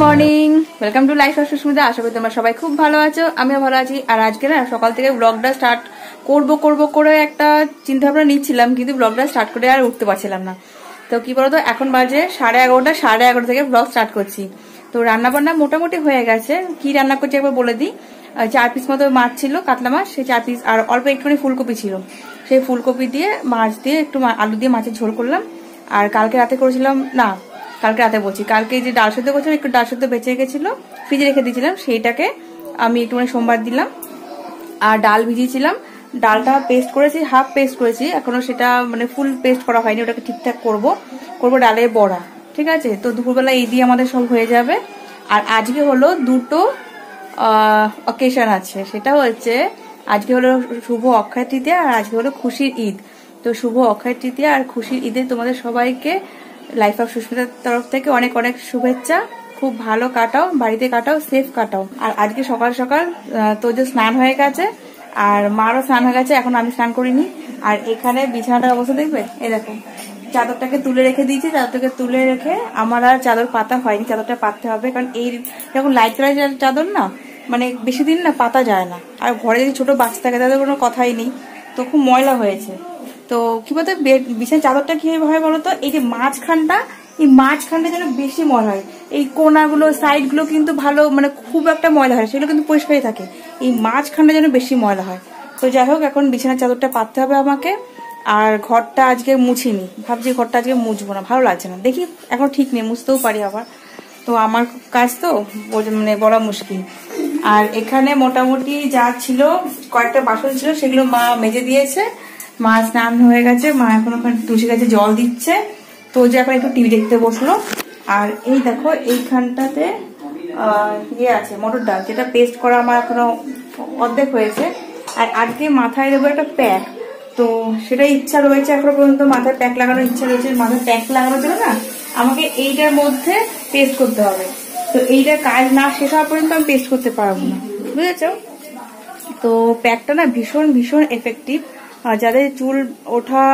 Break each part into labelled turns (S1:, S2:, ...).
S1: Morning, welcome to life of Sushmita. আশা করি তোমরা সবাই খুব ভালো আছো, আমিও ভালো আছি। আর আজকে না সকাল থেকে ব্লগটা স্টার্ট করব করে একটা চিন্তা ভাবনা নিচ্ছিলাম, কিন্তু ব্লগটা স্টার্ট করে আর উঠতে পারছিলাম না। তো কি বলতো, এখন বাজে 11:30, 11:30 থেকে ব্লগ স্টার্ট করছি। তো রান্না বান্না মোটামুটি হয়ে গেছে। কি রান্না করছি একবার বলে দিই। 4 পিস মতো মাছ ছিল, কাতলা মাছ, সেই 4 পিস, আর অল্প একটুখানি ফুলকপি ছিল। সেই ফুলকপি দিয়ে মাছ দিয়ে একটু আলু দিয়ে মাছের ঝোল করলাম। আর কালকে রাতে করেছিলাম, না কালকে রাতে বলছি, কালকে যে ডাল সেদ্ধ করছিলাম, একটু ডাল সেদ্ধ বেঁচে গেছিলো, ফ্রিজে রেখে দিয়েছিলাম, সেইটাকে আমি একটুখানি সোমবার দিলাম। আর ডাল ভিজিয়েছিলাম, ডালটা পেস্ট করেছি, হাফ পেস্ট করেছি, এখনো সেটা মানে ফুল পেস্ট করা হয়নি, ওটাকে ঠিকঠাক করবো ডালের বড়া। ঠিক আছে, তো দুপুরবেলা এই দিয়ে আমাদের সব হয়ে যাবে। আর আজকে হলো দুটো অকেশন আছে, সেটা হচ্ছে আজকে হলো শুভ অক্ষয় তৃতীয়া আর আজকে হলো খুশির ঈদ। তো শুভ অক্ষয় তৃতীয়া আর খুশির ঈদে তোমাদের সবাইকে লাইফ অফ সুস্মিতার তরফ থেকে অনেক অনেক শুভেচ্ছা। খুব ভালো কাটাও, বাড়িতে কাটাও, সেফ কাটাও। আর আজকে সকাল সকাল তো যে স্নান হয়ে গেছে, আর মারও স্নান হয়ে গেছে, এখন আমি স্নান করিনি। আর এখানে বিছানাটার অবস্থা দেখবে, এই দেখো, চাদরটাকে তুলে রেখে দিয়েছি। চাদরটাকে তুলে রেখে আমার আর চাদর পাতা হয়নি, চাদরটা পাততে হবে, কারণ এই যখন লাইট কালারের চাদর না, মানে বেশি দিন না পাতা যায় না। আর ঘরে যদি ছোট বাচ্চা থাকে তাদের কোনো কথাই নেই, তো খুব ময়লা হয়েছে। তো কি বলতো, বিছানার চাদরটা কি হয় বলতো, এই যে মাঝখানটা, এই মাঝখানটা যেন বেশি ময়লা হয়। এই কোনাগুলো, সাইডগুলো কিন্তু ভালো, মানে খুব একটা ময়লা হয়, সেগুলো কিন্তু পরিষ্কারই থাকে। এই মাঝখানটা যেন বেশি ময়লা হয়। তো যাই হোক, এখন বিছানার চাদরটা পাততে হবে আমাকে। আর ঘরটা আজকে মুছিনি, ভাবছি ঘরটা আজকে মুছবো না, ভালো লাগছে না, দেখি এখন ঠিক নেই, মুছতেও পারি আবার। তো আমার কাজ তো মানে বলা মুশকিল। আর এখানে মোটামুটি যা ছিল, কয়েকটা বাসন ছিল, সেগুলো মা মেজে দিয়েছে। মা স্নান হয়ে গেছে, মা এখন ওখানে তুলসী গাছে জল দিচ্ছে। তো যে এখন একটু টিভি দেখতে বসলো। আর এই দেখো, এইখানটাতে ইয়ে আছে, মটর ডাল, যেটা পেস্ট করা আমার এখনো অর্ধেক হয়েছে। আর আজকে মাথায় দেবো একটা প্যাক, তো সেটা ইচ্ছা রয়েছে, এখনো পর্যন্ত মাথায় প্যাক লাগানোর ইচ্ছা রয়েছে। মাথায় প্যাক লাগানোর জন্য না আমাকে এইটার মধ্যে পেস্ট করতে হবে। তো এইটার কাজ না শেষ হওয়া পর্যন্ত আমি পেস্ট করতে পারবো না, বুঝেছো? তো প্যাকটা না ভীষণ ভীষণ এফেক্টিভ। যাদের চুল ওঠা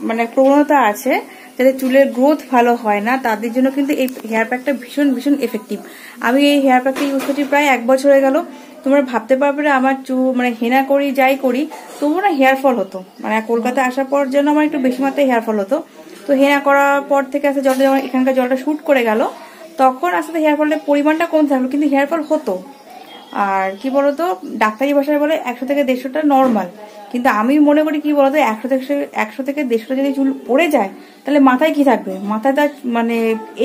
S1: মানে প্রবণতা আছে, যাদের চুলের গ্রোথ ভালো হয় না, তাদের জন্য কিন্তু এই হেয়ার প্যাকটা ভীষণ ভীষণ এফেক্টিভ। আমি এই হেয়ার প্যাকটা ইউজ করছি প্রায় 1 বছর হয়ে গেল। তোমরা ভাবতে পারবে না, আমার চুল মানে হেনা করি যাই করি তবুও না হেয়ার ফল হতো। মানে কলকাতায় আসার পর যেন আমার একটু বেশি মাত্রায় হেয়ার ফল হতো। তো হেনা করার পর থেকে আস্তে জলটা যখন এখানকার জলটা শুট করে গেল, তখন আস্তে হেয়ার ফলের পরিমাণটা কমতে থাকলো, কিন্তু হেয়ার ফল হতো। আর কি বলতো, ডাক্তারি ভাষায় বলে 100 থেকে 150টা নর্মাল, কিন্তু আমি মনে করি কি বলতো, 100 থেকে 150টা যদি চুল পড়ে যায়, তাহলে মাথায় কি থাকবে? মাথায় তার মানে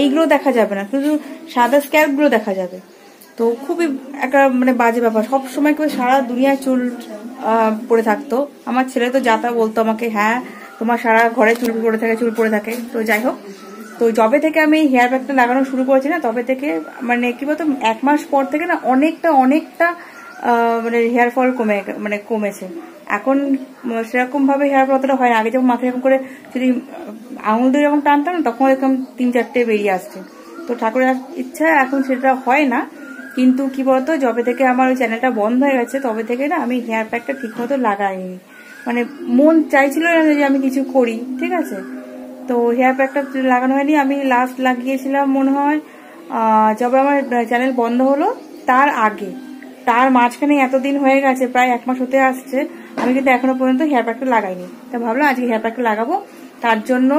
S1: এইগুলো দেখা যাবে না, শুধু সাদা স্ক্যাল্প গুলো দেখা যাবে। তো খুবই একটা মানে বাজে ব্যাপার, সব সময় কেউ সারা দুনিয়ায় চুল পড়ে থাকতো। আমার ছেলে তো যাতা বলতো আমাকে, হ্যাঁ তোমার সারা ঘরে চুল পড়ে থাকে, চুল পড়ে থাকে। তো যাই হোক, তো যবে থেকে আমি হেয়ার প্যাকটা লাগানো শুরু করেছি না, তবে থেকে মানে কি বলতো, 1 মাস পর থেকে না অনেকটা মানে হেয়ার ফল কমেছে। এখন সেরকম ভাবে হেয়ার ফল অতটা হয় না। আগে যখন মাথায় এরকম করে যদি আঙুল দিয়ে যখন টানতাম না, তখন এরকম 3-4টে বেরিয়ে আসছে। তো ঠাকুরের ইচ্ছা এখন সেটা হয় না। কিন্তু কি বলতো, যবে থেকে আমার ওই চ্যানেলটা বন্ধ হয়ে গেছে, তবে থেকে না আমি হেয়ার প্যাকটা ঠিক মতো লাগাইনি। মানে মন চাইছিল না যে আমি কিছু করি, ঠিক আছে। তো হেয়ার প্যাকটা লাগানো হয়নি। আমি লাস্ট লাগিয়েছিলাম মনে হয় যবে আমার চ্যানেল বন্ধ হলো তার আগে, তার মাঝখানে এতদিন হয়ে গেছে, প্রায় 1 মাস হতে আসছে, আমি কিন্তু এখনো পর্যন্ত হেয়ার প্যাকটা লাগাইনি। তা ভাবলাম আজকে হেয়ার প্যাকটা লাগাবো। তার জন্য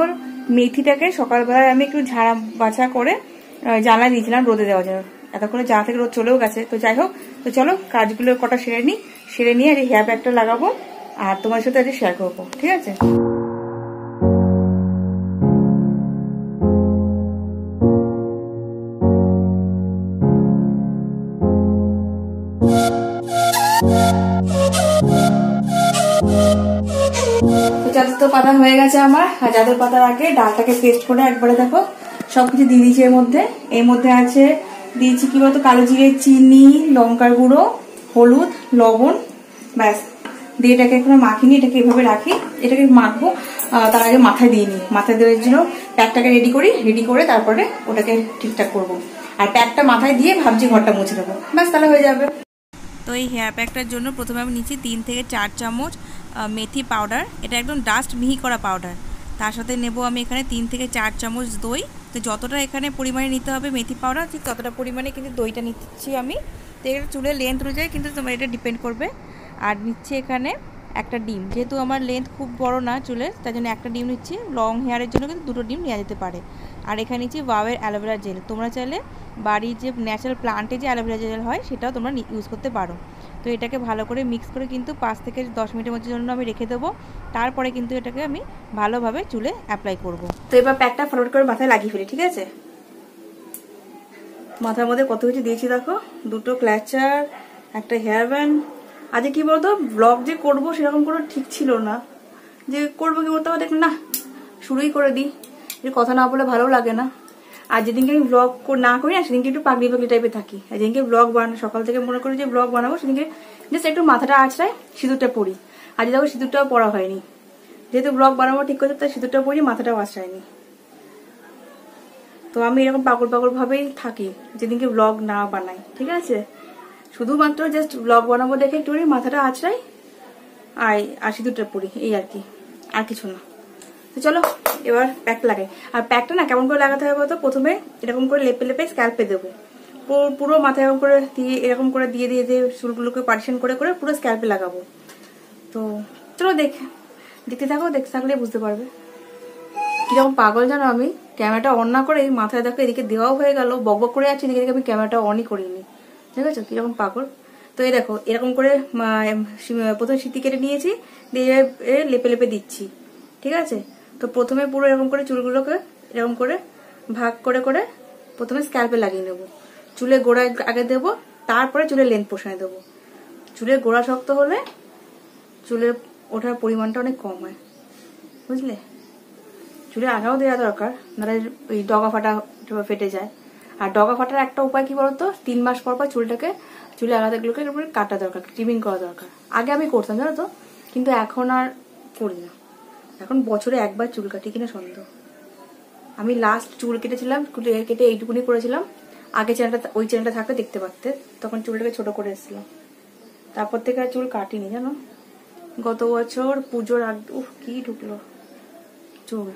S1: মেথিটাকে সকালবেলায় আমি একটু ঝাড়া বাছা করে জানলা দিয়েছিলাম রোদে দেওয়ার জন্য। এতক্ষণে জানলা থেকে রোদ চলেও গেছে। তো যাই হোক, তো চলো কাজগুলো কটা সেরে নিই, সেরে নিয়ে আজ হেয়ার প্যাকটা লাগাবো আর তোমার সাথে আজ শেয়ার করবো, ঠিক আছে? চাদর তো পাতা হয়ে গেছে আমার। আর চাদর পাতার আগে ডালটাকে পেস্ট করে একবারে দেখো সবকিছু দিয়ে দিয়েছি এর মধ্যে। এর মধ্যে আছে দিয়েছি কি বলতো, কালো জিরে, চিনি, লঙ্কার গুঁড়ো, হলুদ, লবণ, ব্যাস দিয়ে এটাকে এখন মাখিনি। এটাকে এভাবে রাখি, এটাকে মাখবো। তার আগে মাথায় দিয়ে নিই, মাথায় দেওয়ার জন্য প্যাকটাকে রেডি করে তারপরে ওটাকে ঠিকঠাক করবো। আর প্যাকটা মাথায় দিয়ে ভাবছি ঘরটা মুছে দেবো, ব্যাস তাহলে হয়ে যাবে। তো এই হেয়ার প্যাকটার জন্য প্রথমে আমি নিচ্ছি 3 থেকে 4 চামচ মেথি পাউডার। এটা একদম ডাস্ট মিহি করা পাউডার। তার সাথে নেব আমি এখানে 3 থেকে 4 চামচ দই, তো যতটা এখানে পরিমাণে নিতে হবে মেথি পাউডার ঠিক ততটা পরিমাণে কিন্তু দইটা নিচ্ছি আমি। তো এটা চুলের লেন্থ অনুযায়ী কিন্তু তোমার এটা ডিপেন্ড করবে। আর নিচ্ছি এখানে একটা ডিম, যেহেতু আমার লেন্থ খুব বড় না চুলের, তাই জন্য একটা ডিম নিচ্ছি। লং হেয়ারের জন্য কিন্তু 2টো ডিম নেওয়া যেতে পারে। আর এখানে নিচ্ছি ওয়াওয়ের অ্যালোভেরা জেল। তোমরা চাইলে বাড়ির যে ন্যাচারাল প্লান্টে যে অ্যালোভেরা জেল হয় সেটাও তোমরা ইউজ করতে পারো। তো এটাকে ভালো করে মিক্স করে কিন্তু 5 থেকে 10 মিনিটের মধ্যে জন্য আমি রেখে দেবো। তারপরে কিন্তু এটাকে আমি ভালোভাবে চুলে অ্যাপ্লাই করব। তো এবার প্যাকটা ফটাফট করে মাথায় লাগিয়ে ফেলি, ঠিক আছে। মাথার মধ্যে কত কিছু দিয়েছি দেখো, 2টো ক্ল্যাচার, একটা হেয়ার ব্যান্ড। আজকে কি বলতো, ব্লগ যে করবো সেরকম কোনো ঠিক ছিল না, যে করবো কি করতে হবে দেখুন না, শুরুই করে দিই। যে কথা না বলে ভালো লাগে না। আর যেদিনকে আমি ব্লগ না করি না সেদিনকে একটু পাগলি পাগলি টাইপের থাকি। আর যেদিনকে ব্লগ বানানো সকাল থেকে মনে করি যে ব্লগ বানাবো, সেদিনকে জাস্ট একটু মাথাটা আঁচড়াই, সিঁদুরটা পরি। আজ দেখো সিঁদুরটাও পরা হয়নি, যেহেতু ব্লগ বানাবো ঠিক করতে, তাই সিঁদুরটাও পরি, মাথাটাও আঁচড়ায়নি। তো আমি এরকম পাগল পাগল ভাবেই থাকি যেদিনকে ব্লগ না বানাই, ঠিক আছে। শুধুমাত্র জাস্ট ব্লগ বানাবো দেখে একটু মাথাটা আঁচড়াই আর সিঁদুরটা পরি, এই আর কি, আর কিছু না। তো চলো এবার প্যাক লাগাই। আর প্যাকটা না কেমন করে লাগাতে হবে বলতো, প্রথমে এরকম করে লেপে লেপে স্ক্যাল্পে দেবো, পুরো মাথায় এরকম করে দিয়ে এরকম করে দিয়ে দিয়ে দিয়ে চুলগুলোকে পার্টিশন করে করে পুরো স্ক্যাল্পে লাগাবো। তো চলো দেখতে থাকো, দেখতে থাকলে বুঝতে পারবে কিরকম পাগল জানো আমি। ক্যামেরাটা অন না করে মাথায় দেখো এদিকে দেওয়াও হয়ে গেল, বকবক করে যাচ্ছি, এদিকে আমি ক্যামেরাটা অনই করিনি, ঠিক আছে, কিরকম পাগল। তো এই দেখো এরকম করে প্রথমে সিঁথি কেটে নিয়েছি, দিয়ে লেপে লেপে দিচ্ছি, ঠিক আছে। তো প্রথমে পুরো এরকম করে চুলগুলোকে এরকম করে ভাগ করে করে প্রথমে স্ক্যাল্পে লাগিয়ে নেবো। চুলের গোড়ায় আগে দেবো, তারপরে চুলের লেন্থ পোষণে দেবো। চুলের গোড়া শক্ত হলে চুলের ওঠার পরিমাণটা অনেক কম হয়, বুঝলে। চুলের আগাও দেওয়া দরকার, নাহলে ওই ডগা ফাটা ফেটে যায়। আর ডগা ফাটার একটা উপায় কি বলতো, 3 মাস পর পর চুলের আগাগুলোকে কাটা দরকার, ট্রিমিং করা দরকার। আগে আমি করতাম জানো তো, কিন্তু এখন আর করি না। এখন বছরে একবার চুল কাটি কিনা সন্দেহ। আমি লাস্ট চুল কেটেছিলাম, কেটে এইটুকুনি করেছিলাম। আগে ওই চ্যানেলটা থাকতে দেখতে পারতে, তখন চুলটাকে ছোট করে এসেছিলাম। তারপর থেকে আর চুল কাটিনি জানো। গত বছর পুজোর আগে, কি ঢুকলো চুল,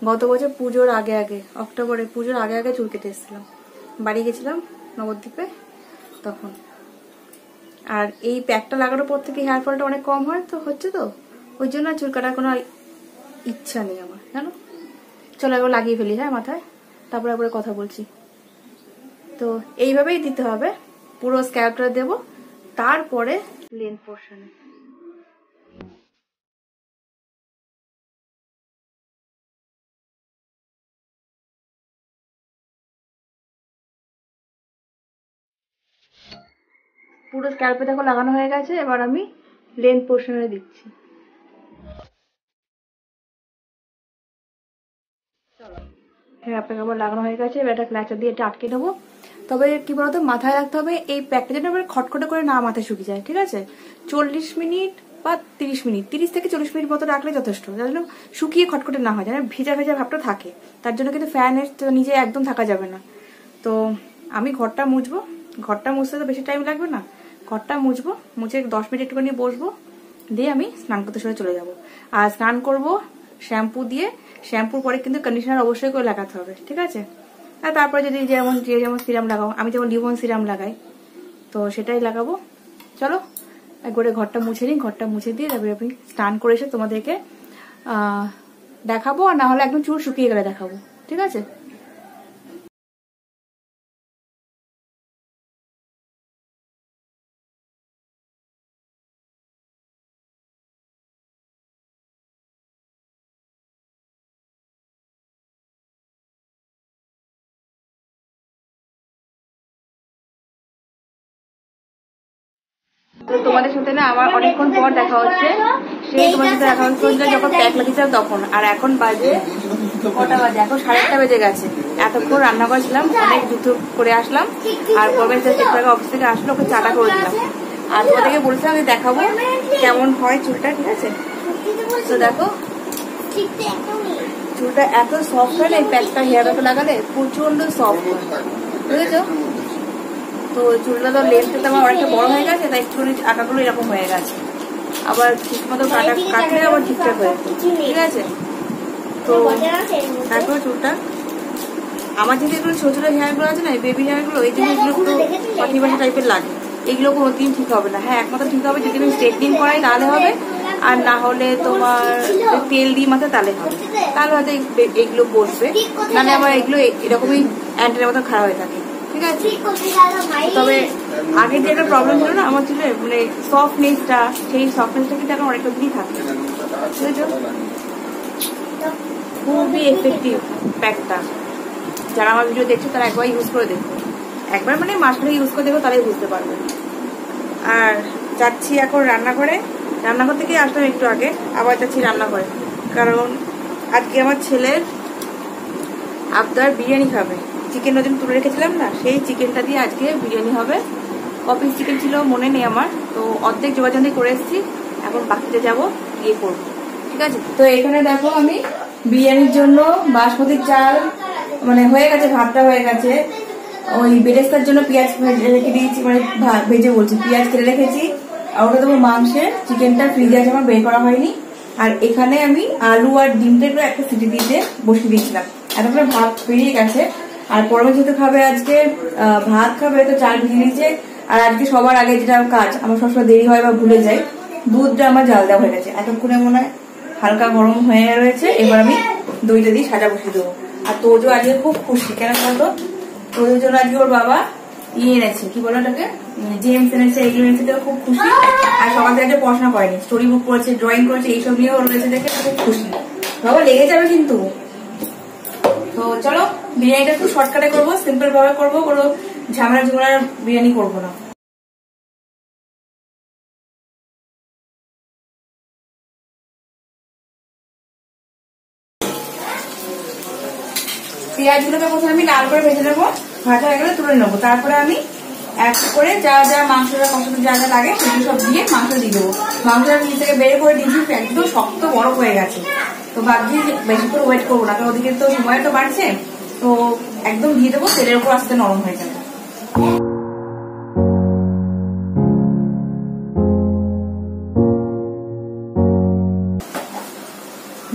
S1: গত বছর পুজোর আগে অক্টোবরে পুজোর আগে চুল কেটে এসেছিলাম, বাড়ি গেছিলাম নবদ্বীপে তখন। আর এই প্যাকটা লাগানোর পর থেকে হেয়ার ফলটা অনেক কম হয়, তো হচ্ছে তো ওই জন্য চুল কাটার কোনো ইচ্ছা নেই আমার, জানো। চলো এবার লাগিয়ে ফেলি, হ্যাঁ, মাথায়, তারপরে একবার কথা বলছি। তো এইভাবেই দিতে হবে, পুরো স্ক্যাল্পটা দেবো, তারপরে লেন্থ পোর্শনে। পুরো স্ক্যাল্পে দেখো লাগানো হয়ে গেছে, এবার আমি লেন্থ পোর্শনে দিচ্ছি। হ্যাঁ, আপনাকে আবার লাগানো হয়ে গেছে, এবার একটা ক্ল্যাচার দিয়ে এটা আটকে নেবো। তবে কি বলতো, মাথায় রাখতে হবে এই প্যাকটা যেন এবার খটখটে করে না মাথায় শুকিয়ে যায়, ঠিক আছে। 40 মিনিট বা 30 মিনিট, 30 থেকে 40 মিনিট মতো রাখলে যথেষ্ট, যার জন্য শুকিয়ে খটখটে না হয়, যেন ভেজা ভেজা ভাবটা থাকে। তার জন্য কিন্তু ফ্যানের নিচে একদম থাকা যাবে না। তো আমি ঘরটা মুছবো, ঘরটা মুছতে তো বেশি টাইম লাগবে না। ঘরটা মুছবো, মুছে 10 মিনিট একটুখানি বসবো, দিয়ে আমি স্নান করতে চলে যাবো। আর স্নান করবো শ্যাম্পু দিয়ে, শ্যাম্পুর পরে কিন্তু কন্ডিশনার অবশ্যই করে লাগাতে হবে, ঠিক আছে। আর তারপরে যদি যেমন সিরাম লাগাও, আমি যেমন লিভন সিরাম লাগাই, তো সেটাই লাগাবো। চলো একবারে ঘরটা মুছে নিই, ঘরটা মুছে দিয়ে তারপরে আমি স্নান করে এসে তোমাদেরকে দেখাবো, আর না হলে একদম চুল শুকিয়ে গেলে দেখাবো, ঠিক আছে। তো তোমাদের সাথে না আমার অনেকক্ষণ পর দেখা হচ্ছে, সেই তোমার সাথে দেখা হচ্ছে যখন প্যাক লাগিয়েছিলাম তখন। আর এখন বাজে কটা বাজে, এখন 8:30 বেজে গেছে। এতক্ষণ রান্না করেছিলাম, অনেক যুদ্ধ করে আসলাম, আর গভর্নমেন্ট সেক্টর অফিস থেকে আসলো, ওকে চাটা করে দিলাম। আর তোমাদেরকে বলছিলাম আমি দেখাবো কেমন হয় চুলটা, ঠিক আছে। তো দেখো চুলটা এত সফট হয় না, এই প্যাকটা হেয়ার প্যাক লাগালে প্রচন্ড সফট হয়, বুঝেছো। তো চুলটা তো লেন্থটা তো আমার অনেকটা বড় হয়ে গেছে, তাই একটুখানি আঁকাগুলো এরকম হয়ে গেছে। আবার ঠিক মতো কাটলে আবার ঠিকঠাক হয়ে যাবে, ঠিক আছে। তো দেখো চুলটা আমার যেহেতু এগুলো ছোট ছোট হেয়ারগুলো আছে না, বেবি হেয়ারগুলো, এই জিনিসগুলো একটু পাখি বাসা টাইপের লাগে। এগুলো কোনোদিন ঠিক হবে না। হ্যাঁ, একমাত্র ঠিক হবে যদি আমি স্ট্রেটনিং করাই তাহলে হবে, আর না হলে তোমার তেল দিয়ে মাথায় তাহলে হবে, তাহলে হয়তো এগুলো বসবে, নাহলে আমার এগুলো এরকমই অ্যান্টেনের মতো খারাপ হয়ে থাকে। ঠিক আছে, তবে আগে যে একটা প্রবলেম ছিল না আমার চুলে, মানে সফটনেসটা, সেই সফটনেসটা কিন্তু এখন অনেকটা দিনই থাকে। বুঝেছো, খুবই এফেক্টিভ প্যাকটা। যারা আমার ভিডিও দেখছো তারা একবার ইউজ করে দেখো, একবার মানে মাসখানে ইউজ করে দেখো, তাহলেই বুঝতে পারবে। আর যাচ্ছি এখন রান্নাঘরে, রান্নাঘর থেকে আসলাম একটু আগে, আবার যাচ্ছি রান্নাঘরে, কারণ আজকে আমার ছেলের আবদার বিরিয়ানি খাবে। চিকেন ওজন তুলে রেখেছিলাম না, সেই চিকেনটা দিয়ে আজকে বিরিয়ানি হবে। কপিস চিকেন ছিল মনে নেই আমার, তো অর্ধেক যোগাযোগ করে এসেছি, এখন বাকিতে যাবো গিয়ে করবো। ঠিক আছে, তো এখানে দেখো আমি বিরিয়ানির জন্য বাসমতি চাল মানে হয়ে গেছে, ভাতটা হয়ে গেছে, ওই বেরেস্তার জন্য পেঁয়াজ রেখে দিয়েছি, মানে ভেজে বলছি, পেঁয়াজ কেটে রেখেছি। আর ওটা দেবো মাংসের, চিকেনটা ফ্রিজে আছে আমার, বের করা হয়নি। আর এখানে আমি আলু আর ডিমটা একটা সিটি দিতে বসিয়ে দিয়েছিলাম, এতক্ষণে ভাত বেরিয়ে গেছে। আর পরমে যেহেতু খাবে আজকে ভাত খাবে, তো চাল ভিজিয়ে দিয়েছে। আর আজকে সবার আগে যেটা কাজ, আমার সবসময় দেরি হয় বা ভুলে যাই, দুধটা আমার জাল দেওয়া হয়ে গেছে, এতক্ষণে মনে হয় হালকা গরম হয়ে রয়েছে। এবার আমি দইটা দিয়ে সাজা বসিয়ে দেবো। আর তোজো আজকে খুব খুশি, কেন বলতো, তোজোর জন্য আজকে ওর বাবা এনেছে, কি বলো ওটাকে, জেমস এনেছে, এগুলো এনেছে, খুব খুশি। আর সকাল থেকে পড়াশোনা করেনি, স্টোরি বুক করেছে, ড্রয়িং করেছে, এইসব নিয়ে ওর রয়েছে দেখে খুব খুশি। বাবা লেগে যাবে কিন্তু। তো চলো বিরিয়ানিটা একটু শর্টকাটে করবো, সিম্পল ভাবে করবো, কোনো ঝামেলা ঝুমলার বিরিয়ানি করবো না। পেঁয়াজগুলোকে প্রথমে আমি লাল করে ভেজে নেবো, ভাজা হয়ে গেলে তুলে নেবো। তারপরে আমি এক করে যা যা মাংসটা কষাতে যা যা লাগে সেগুলো সব দিয়ে মাংস দিয়ে দেবো। মাংসটা নিচ থেকে বের করে দিয়েছি, একদম শক্ত বরফ হয়ে গেছে। তো ভাবছি বেশি করে ওয়েট করবো না, কারণ ওদিকে তো সময় তো বাড়ছে, তো একদম দিয়ে দেবো, তেলের উপর আস্তে নরম হয়ে যাবে।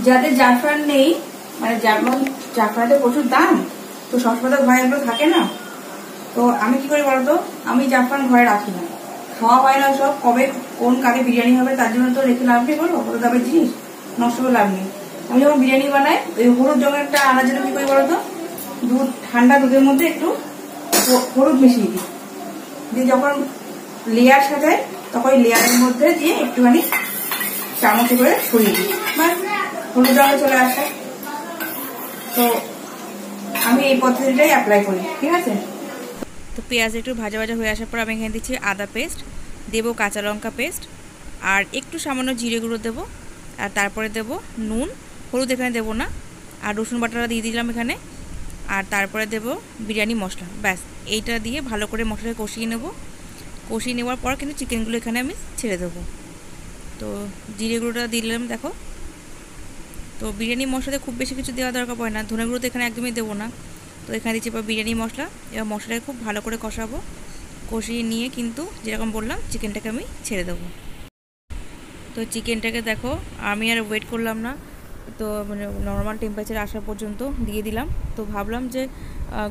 S1: যাদের জাফরান নেই, মানে যেমন জাফরানের প্রচুর দাম, তো সবসময় তো ঘরে এগুলো থাকে না, তো আমি কি করি বলতো, আমি জাফরান ঘরে রাখি না, খাওয়া হয় না সব, কবে কোন কাকে বিরিয়ানি হবে তার জন্য তো রেখে লাভ নেই, বলো কত দামের জিনিস নষ্ট করে লাভ নেই। আমি যখন বিরিয়ানি বানাই, ওই হলুদ রঙেরটা আনার জন্য কি করি বলতো, দুধ, ঠান্ডা দুধের মধ্যে একটু হলুদ মিশিয়ে দিই, দিয়ে যখন লেয়ার সাজাই তখন ওই লেয়ারের মধ্যে দিয়ে একটুখানি চামচে করে ছড়িয়ে দিই, বাস হলুদ রঙে চলে আসে। তো আমি এই পদ্ধতিটাই অ্যাপ্লাই করি। ঠিক আছে, তো পেঁয়াজ একটু ভাজা ভাজা হয়ে আসার পর আমি এখানে দিচ্ছি আদা পেস্ট, দেবো কাঁচা লঙ্কা পেস্ট, আর একটু সামান্য জিরে গুঁড়ো দেবো, আর তারপরে দেবো নুন, হলুদ এখানে দেবো না, আর রসুন বাটাটা দিয়ে দিলাম এখানে, আর তারপরে দেবো বিরিয়ানি মশলা। ব্যাস এইটা দিয়ে ভালো করে মশলাটা কষিয়ে নেব। কষিয়ে নেওয়ার পর কিন্তু চিকেনগুলো এখানে আমি ছেড়ে দেবো। তো জিরে গুঁড়োটা দিলাম দেখো। তো বিরিয়ানি মশলাতে খুব বেশি কিছু দেওয়া দরকার পড়ে না, ধনে গুঁড়ো তো এখানে একদমই দেবো না। তো এখানে দিচ্ছি এবার বিরিয়ানি মশলা, এবার মশলাটা খুব ভালো করে কষাবো, কষিয়ে নিয়ে কিন্তু যেরকম বললাম চিকেনটাকে আমি ছেড়ে দেবো। তো চিকেনটাকে দেখো আমি আর ওয়েট করলাম না, তো মানে নর্মাল টেম্পারেচার আসা পর্যন্ত দিয়ে দিলাম। তো ভাবলাম যে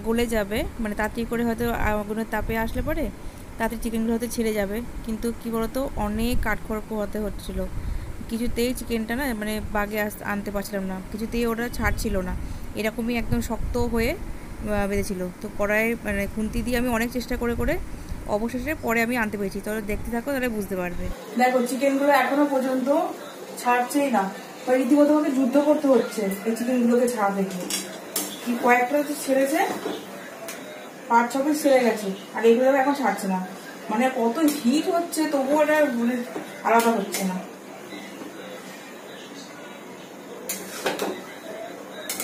S1: গলে যাবে, মানে তাড়াতাড়ি করে হয়তো আগুনের তাপে আসলে পরে তাড়াতাড়ি চিকেনগুলো হয়তো ছেড়ে যাবে, কিন্তু কী বলতো অনেক কাঠখড় পোহাতে হচ্ছিলো, কিছুতেই চিকেনটা না মানে বাগে আনতে পারছিলাম না, কিছুতেই ওটা ছাড়ছিল না, এরকমই একদম শক্ত হয়ে বেঁধেছিল। তো কড়াইয়ে মানে খুন্তি দিয়ে আমি অনেক চেষ্টা করে করে অবশেষে পরে আমি আনতে পেরেছি। তাহলে দেখতে থাকো, তাহলে বুঝতে পারবে। দেখো চিকেনগুলো এখনো পর্যন্ত ছাড়ছেই না, রীতিমতো আমাকে যুদ্ধ করতে হচ্ছে এই চিকেনগুলোকে ছাড়া দেখে। কি কয়েকটা তো ছেড়েছে, 5-6 পিস ছেড়ে গেছে, আর এইগুলো এখন ছাড়ছে না, মানে কত হিট হচ্ছে তবুও এটা মানে আলাদা হচ্ছে না।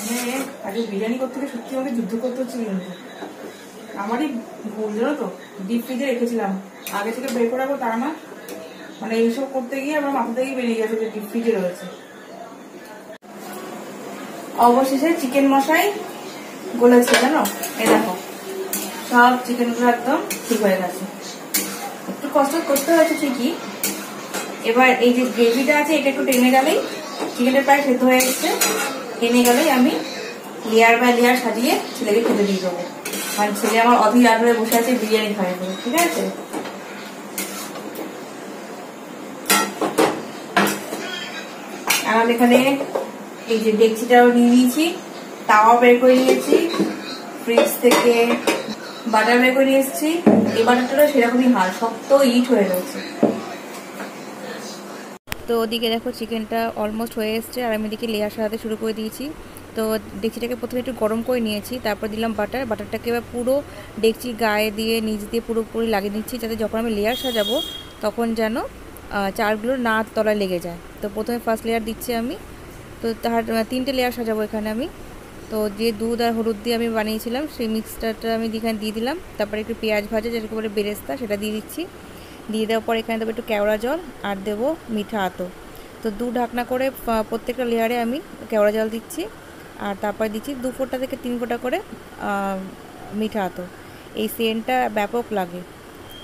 S1: মানে আগে বিরিয়ানি করতে গিয়ে সত্যি আমাকে যুদ্ধ করতে হচ্ছে, কিন্তু আমারই ভুল জানো তো, ডিপ ফ্রিজে রেখেছিলাম, আগে থেকে বের করে রাখবো তা না, মানে এইসব করতে গিয়ে আমার মাথা থেকে বেরিয়ে গেছে যে ডিপ ফ্রিজে রয়েছে। অবশেষে চিকেন মশাই গলেছে জানো, এই দেখো সব চিকেনগুলো একদম ঠিক হয়ে গেছে, একটু কষ্ট করতে হয়েছে ঠিকই। এবার এই যে গ্রেভিটা আছে এটা একটু টেনে গেলেই, চিকেনটা প্রায় সেদ্ধ হয়ে গেছে, টেনে গেলেই আমি লেয়ার বাই লেয়ার সাজিয়ে ছেলেকে খেতে দিয়ে দেবো। মানে ছেলে আমার অধীর আগ্রহে বসে আছে বিরিয়ানি খাবে, ঠিক আছে। আর এখানে এই যে ডেকচিটাও নিয়ে নিয়েছি, তাওয়া বের করে নিয়েছি, ফ্রিজ থেকে বাটার বের করে নিয়ে এসেছি। এই বাটারটা সেরকমই হাল, শক্ত ইট হয়ে রয়েছে। তো ওদিকে দেখো চিকেনটা অলমোস্ট হয়ে এসছে, আর আমি এদিকে লেয়ার সাজাতে শুরু করে দিয়েছি। তো ডেকচিটাকে প্রথমে একটু গরম করে নিয়েছি, তারপর দিলাম বাটারটাকে এবার পুরো ডেকচি গায়ে দিয়ে নিচ দিয়ে পুরোপুরি লাগিয়ে নিচ্ছি, যাতে যখন আমি লেয়ার সাজাবো তখন যেন চালগুলো না তলায় লেগে যায়। তো প্রথমে ফার্স্ট লেয়ার দিচ্ছি আমি। তো তার 3টে লেয়ার সাজাবো এখানে আমি। তো যে দুধ আর হলুদ দিয়ে আমি বানিয়েছিলাম সেই মিক্সচারটা আমি এখানে দিয়ে দিলাম। তারপরে একটু পেঁয়াজ ভাজা, যেটাকে বলে বেরেস্তা, সেটা দিয়ে দিচ্ছি। দিয়ে দেওয়ার পর এখানে দেবো একটু কেওড়া জল আর দেবো মিঠা আতো। তো ঢাকনা করে প্রত্যেকটা লেয়ারে আমি কেওড়া জল দিচ্ছি, আর তারপরে দিচ্ছি 2 ফোঁটা থেকে 3 ফোঁটা করে মিঠা আতো। এই সেন্টটা ব্যাপক লাগে।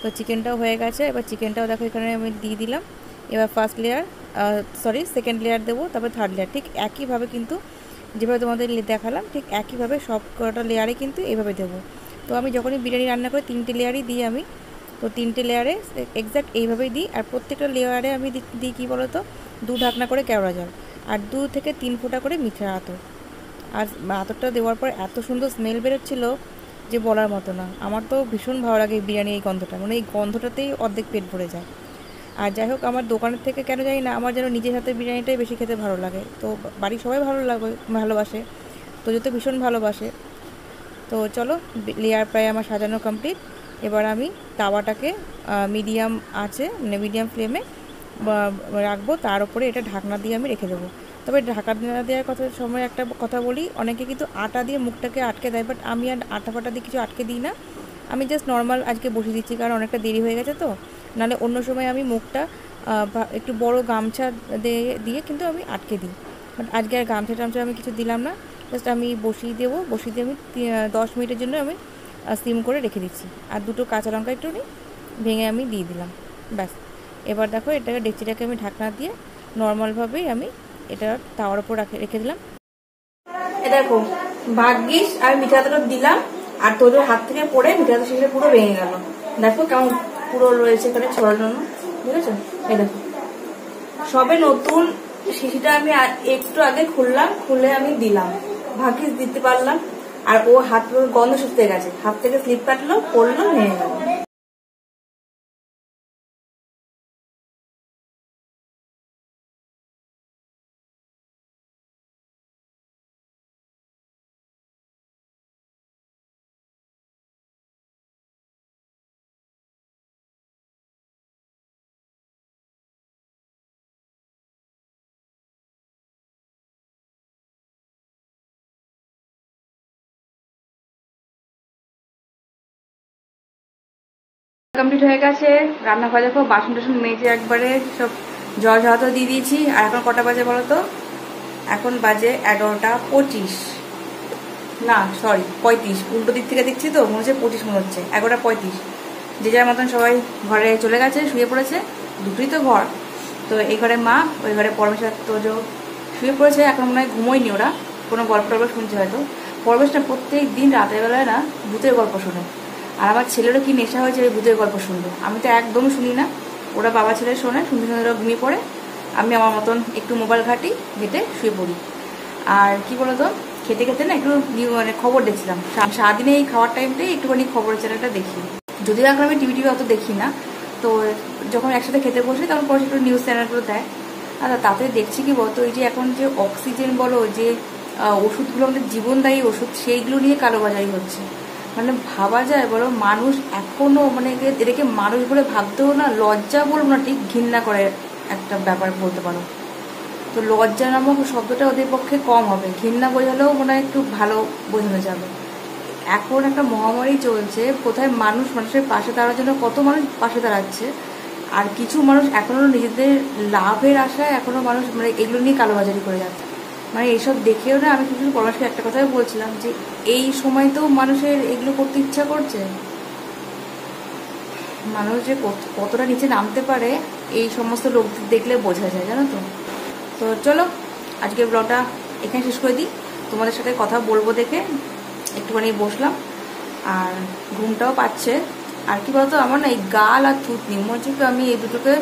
S1: তো চিকেনটাও হয়ে গেছে, এবার চিকেনটাও দেখো এখানে আমি দিয়ে দিলাম। এবার ফার্স্ট লেয়ার সেকেন্ড লেয়ার দেবো, তারপর থার্ড লেয়ার। ঠিক একইভাবে কিন্তু যেভাবে তোমাদের দেখালাম ঠিক একইভাবে সব কটা লেয়ারে কিন্তু এইভাবে দেবো। তো আমি যখনই বিরিয়ানি রান্না করি 3টে লেয়ারই দিই আমি। তো 3টে লেয়ারে এক্স্যাক্ট এইভাবেই দিই। আর প্রত্যেকটা লেয়ারে আমি দিই কী বলো তো, 2 ঢাকনা করে কেওড়া জল আর 2 থেকে 3 ফোঁটা করে মিঠা আতর। আর আতরটা দেওয়ার পর এত সুন্দর স্মেল বেরোচ্ছিলো যে বলার মতো না। আমার তো ভীষণ ভালো লাগে এই বিরিয়ানি, এই গন্ধটা, মানে এই গন্ধটাতেই অর্ধেক পেট ভরে যায়। আর যাই হোক, আমার দোকানের থেকে কেন জানি না, আমার যেন নিজের হাতে বিরিয়ানিটাই বেশি খেতে ভালো লাগে। তো বাড়ির সবাই ভালোবাসে, তো যেহেতু ভীষণ ভালোবাসে। তো চলো, লেয়ার প্রায় আমার সাজানো কমপ্লিট। এবার আমি তাওয়াটাকে মিডিয়াম আছে, মানে মিডিয়াম ফ্লেমে রাখবো, তার উপরে এটা ঢাকনা দিয়ে আমি রেখে দেবো। তবে ঢাকনা দেওয়ার সময় একটা কথা বলি, অনেকে কিন্তু আটা দিয়ে মুখটাকে আটকে দেয়, বাট আমি আর আটা ফাটা দিয়ে কিছু আটকে দিই না। আমি জাস্ট নর্মাল আজকে বসিয়ে দিচ্ছি, কারণ অনেকটা দেরি হয়ে গেছে। তো নাহলে অন্য সময় আমি মুখটা একটু বড় গামছা দিয়ে কিন্তু আমি আটকে দিই, বাট আজকে আর গামছা টামছা আমি কিছু দিলাম না। জাস্ট আমি বসিয়ে দিয়ে আমি 10 মিনিটের জন্য আমি স্টিম করে রেখে দিচ্ছি। আর 2টো কাঁচা লঙ্কা একটু ভেঙে আমি দিয়ে দিলাম, ব্যাস। এবার দেখো এটাকে ডেকচিটাকে আমি ঢাকনা দিয়ে নর্মালভাবেই আমি এটা তাওয়ার উপর রেখে দিলাম। এটা দেখো, ভাগ্যিস আমি মিঠা আতটা দিলাম, আর তোদের হাত থেকে পড়ে মিঠা আতর সেখানে পুরো ভেঙে গেল। দেখো কেমন পুরো রয়েছে এখানে ছড়ানো, বুঝেছো? এই দেখো, সবে নতুন শিশিটা আমি একটু আগে খুলে আমি দিলাম, ভাগ্যিস দিতে পারলাম। আর ও হাত গন্ধ শুকতে গেছে, হাত থেকে স্লিপ কাটলো, পড়লো, ভেঙে গেল। কমপ্লিট হয়ে গেছে রান্না করা। দেখো বাসন টাসন মেজে একবারে সব জল ঝাড়াতে দিয়ে দিয়েছি। আর এখন কটা বাজে বলো তো? এখন বাজে 11:25, না সরি 35, উল্টো দিক থেকে দেখছি তো মনে হচ্ছে 25 মনে হচ্ছে, 11:35। যে যার মতন সবাই ঘরে চলে গেছে, শুয়ে পড়েছে। দুটোই তো ঘর, তো এই ঘরে মা, ওই ঘরে পরমেশ্বর তোজো শুয়ে পড়েছে। এখন মনে হয় ঘুমোয়নি ওরা, কোনো গল্প টল্প শুনছে হয়তো। পরমেশটা প্রত্যেক দিন রাতের বেলায় না ভূতের গল্প শোনে, আর আমার ছেলেরও কি নেশা হয়েছে ওই ভূতের গল্প শুনবে। আমি তো একদমই শুনি না, ওরা বাবা ছেলে শোনে, শুনতে শুনতে ওরা ঘুমিয়ে পড়ে। আমি আমার মতন একটু মোবাইল ঘেটে শুয়ে পড়ি। আর কি বলতো, খেতে খেতে না একটু মানে খবর দেখছিলাম। সারাদিনে এই খাওয়ার টাইমটাই একটুখানি খবরের চ্যানেলটা দেখি, যদিও এখন আমি টিভি অত দেখি না। তো যখন একসাথে খেতে বসি তখন পরে একটু নিউজ চ্যানেলগুলো দেয়। আর তাতে দেখছি কি বলতো, এই যে এখন যে অক্সিজেন বলো, যে ওষুধগুলো আমাদের জীবনদায়ী ওষুধ, সেইগুলো নিয়ে কালোবাজারি হচ্ছে। মানে ভাবা যায় বলো, মানুষ এখনো মানে এটাকে মানুষ বলে ভাবতেও না, লজ্জা বলবো না, ঠিক ঘৃণা করে একটা ব্যাপার বলতে পারো। তো লজ্জা নামক শব্দটা ওদের পক্ষে কম হবে, ঘৃণা বোঝালেও মনে হয় একটু ভালো বোঝানো যাবে। এখন একটা মহামারী চলছে, কোথায় মানুষের পাশে দাঁড়ানোর জন্য কত মানুষ পাশে দাঁড়াচ্ছে, আর কিছু মানুষ এখনো নিজেদের লাভের আশায় এখনো মানুষ মানে এগুলো নিয়ে কালোবাজারি করে যাচ্ছে। মানে এইসব দেখেও না, আমি কিছু পরামর্শকে একটা কথাই বলছিলাম যে এই সময় তো মানুষের এগুলো করতে ইচ্ছা করছে। মানুষ যে কতটা নিচে নামতে পারে এই সমস্ত লোক দেখলে বোঝা যায়, জানো তো। তো চলো আজকের ব্লগটা এখানে শেষ করে দিই। তোমাদের সাথে কথা বলবো দেখে একটুখানি বসলাম। আর ঘুমটাও পাচ্ছে। আর কি বলতো, আমার না এই গাল আর থুতনি মনে হচ্ছে কি আমি এই দুটোকে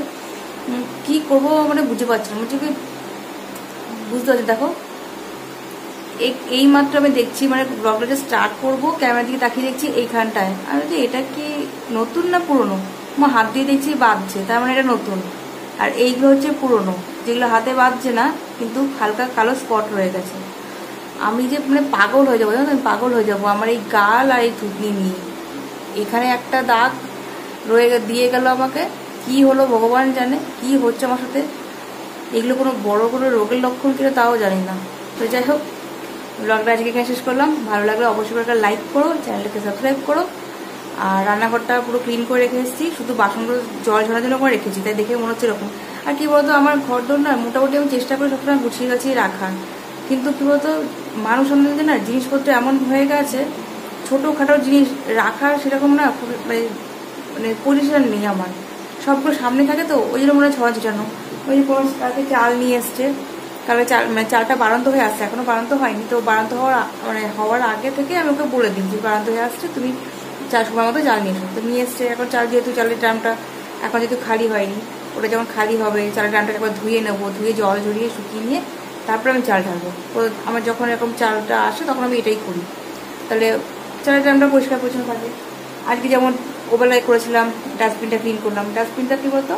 S1: কি করবো মানে বুঝতে পারছি না। মনে হচ্ছে কি বুঝতে পারছি, দেখো এই মাত্র আমি দেখছি মানে ব্লগটা স্টার্ট করবো, ক্যামেরার দিকে তাকিয়ে দেখছি এইখানটায়। আমি যে এটা কি নতুন না পুরনো, আমার হাত দিয়ে দেখছি বাঁধছে, তার মানে এটা নতুন। আর এইগুলো হচ্ছে পুরনো, যেগুলো হাতে বাঁধছে না কিন্তু হালকা কালো স্পট রয়ে গেছে। আমি যে মানে পাগল হয়ে যাবো, জানো আমি পাগল হয়ে যাবো আমার এই গাল আর এই থুতনি নিয়ে। এখানে একটা দাগ দিয়ে গেল আমাকে, কি হলো ভগবান জানে, কি হচ্ছে আমার সাথে। এগুলো কোনো বড় কোনো রোগের লক্ষণ কিনা তাও জানি না। তো যাই হোক, ব্লগটা আজকে এখানে শেষ করলাম। ভালো লাগলে অবশ্যই একটা লাইক করো, চ্যানেলটাকে সাবস্ক্রাইব করো। আর রান্নাঘরটা পুরো ক্লিন করে রেখে এসেছি, শুধু বাসনগুলো জল ঝরার জন্য করে রেখেছি, তাই দেখে মনে হচ্ছে এরকম। আর কি বলতো, আমার ঘর দোর না মোটামুটি আমি চেষ্টা করি সবসময় গুছিয়ে গাছিয়ে রাখার, কিন্তু কি বলতো মানুষ অনুযায়ী না জিনিসপত্র এমন হয়ে গেছে, ছোটোখাটো জিনিস রাখার সেরকম না মানে পজিশন নেই আমার। সবগুলো সামনে থাকে তো ওই জন্য মনে হয় ছড়া ছিটানো। ওই যে কোনো কালকে চাল নিয়ে এসছে, কালকে চাল মানে চালটা বাড়ন্ত হয়ে আসছে, এখনো বাড়ন্ত হয়নি। তো বাড়ন্ত হওয়ার আগে থেকে আমি ওকে বলে দিই যে বাড়ন্ত হয়ে আসছে, তুমি চাল সময় মতো চাল নিয়ে এসো। তো নিয়ে এসছে। এখন চাল যেহেতু চালের ড্রামটা এখন যেহেতু খালি হয়নি, ওটা যখন খালি হবে চালের ড্রামটা একবার ধুয়ে নেবো, ধুয়ে জল ঝরিয়ে শুকিয়ে নিয়ে তারপর আমি চাল ঢালবো। তো আমার যখন এরকম চালটা আসে তখন আমি এটাই করি, তাহলে চালের ড্রামটা পরিষ্কার পরিচ্ছন্ন থাকে। আজকে যেমন ওবেলায় করেছিলাম, ডাস্টবিনটা ক্লিন করলাম। ডাস্টবিনটা কী বলতো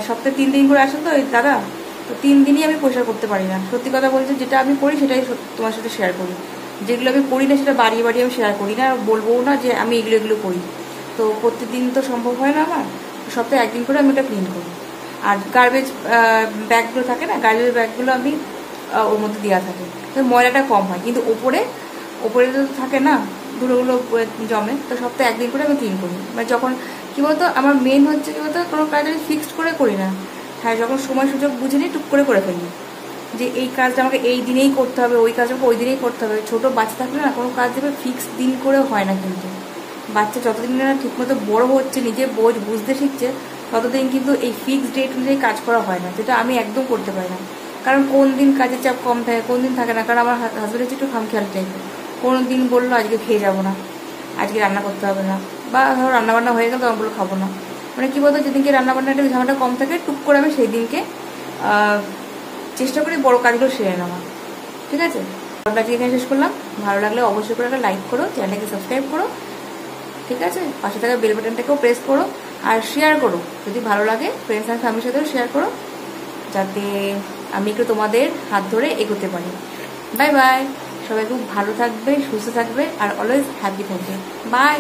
S1: সপ্তাহে 3 দিন করে আসেন তো ওই দাদা, তো 3 দিনই আমি পরিষ্কার করতে পারি না। সত্যি কথা বলছি, যেটা আমি করি সেটাই তোমার সাথে শেয়ার করি। যেগুলো আমি করি না সেটা বাড়িয়ে বাড়িয়ে আমি শেয়ার করি না, বলবো না যে আমি এগুলো করি। তো প্রত্যেকদিন তো সম্ভব হয় না আমার, সপ্তাহে 1 দিন করে আমি ওটা ক্লিন করি। আর গার্বেজ ব্যাগগুলো থাকে না, গার্বেজ ব্যাগগুলো আমি ওর মধ্যে দেওয়া থাকে, তো ময়লাটা কম হয়। কিন্তু ওপরে তো থাকে না, ধুলোগুলো জমে, তো সপ্তাহে 1 দিন করে আমি ক্লিন করি। মানে যখন কী বলতো আমার মেন হচ্ছে কী বলতো, কোনো কাজ আমি ফিক্সড করে করি না। হ্যাঁ, যখন সময় সুযোগ বুঝে নিই টুক করে ফেলি যে এই কাজটা আমাকে এই দিনেই করতে হবে, ওই কাজটা আমাকে ওই দিনেই করতে হবে। ছোটো বাচ্চা থাকলে না কোনো কাজ দেবে ফিক্সড দিন করে হয় না। কিন্তু বাচ্চা যতদিন না ঠিকমতো বড় হচ্ছে, নিজে বুঝতে শিখছে, ততদিন কিন্তু এই ফিক্সড ডেট অনুযায়ী কাজ করা হয় না, যেটা আমি একদম করতে পারি না। কারণ কোন দিন কাজের চাপ কম থাকে, কোন দিন থাকে না। কারণ আমার হাজব্যান্ড হচ্ছে একটু খামখেয়াল টাইপের। কোনো দিন বললো আজকে খেয়ে যাবো না, আজকে রান্না করতে হবে না, বা ধরো রান্নাবান্না হয়ে গেল তখন বললো খাবো না। মানে কী বলতো, যেদিনকে রান্নাবান্নাটা ঝামেলাটা কম থাকে টুক করে আমি সেই দিনকে চেষ্টা করি বড় কাজগুলো সেরে নেওয়া। ঠিক আছে, আজকে এখানে শেষ করলাম। ভালো লাগলে অবশ্যই করে একটা লাইক করো, চ্যানেলটাকে সাবস্ক্রাইব করো। ঠিক আছে, পাশে থাকা বেল বাটনটাকেও প্রেস করো, আর শেয়ার করো যদি ভালো লাগে। ফ্রেন্ডস অ্যান্ড ফ্যামিলির সাথেও শেয়ার করো, যাতে আমি একটু তোমাদের হাত ধরে এগোতে পারি। বাই বাই, সবাই খুব ভালো থাকবে, সুস্থ থাকবে, আর অলওয়েজ হ্যাপি থাকবে। বাই।